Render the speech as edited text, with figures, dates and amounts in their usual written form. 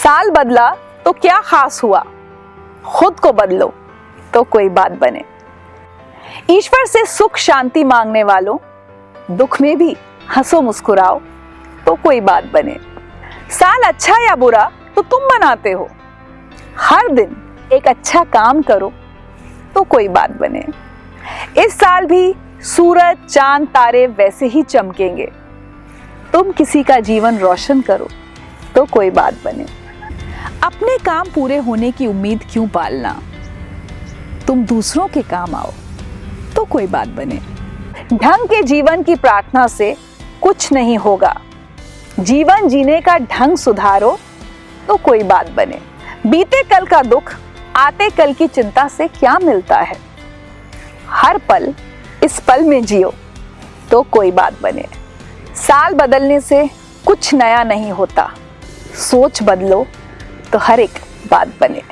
साल बदला तो क्या खास हुआ, खुद को बदलो तो कोई बात बने। ईश्वर से सुख शांति मांगने वालों, दुख में भी हंसो मुस्कुराओ तो कोई बात बने। साल अच्छा या बुरा तो तुम बनाते हो, हर दिन एक अच्छा काम करो तो कोई बात बने। इस साल भी सूरज चांद तारे वैसे ही चमकेंगे, तुम किसी का जीवन रोशन करो तो कोई बात बने। अपने काम पूरे होने की उम्मीद क्यों पालना, तुम दूसरों के काम आओ तो कोई बात बने। ढंग के जीवन की प्रार्थना से कुछ नहीं होगा, जीवन जीने का ढंग सुधारो तो कोई बात बने। बीते कल का दुख आते कल की चिंता से क्या मिलता है, हर पल इस पल में जियो तो कोई बात बने। साल बदलने से कुछ नया नहीं होता, सोच बदलो तो हर एक बात बने।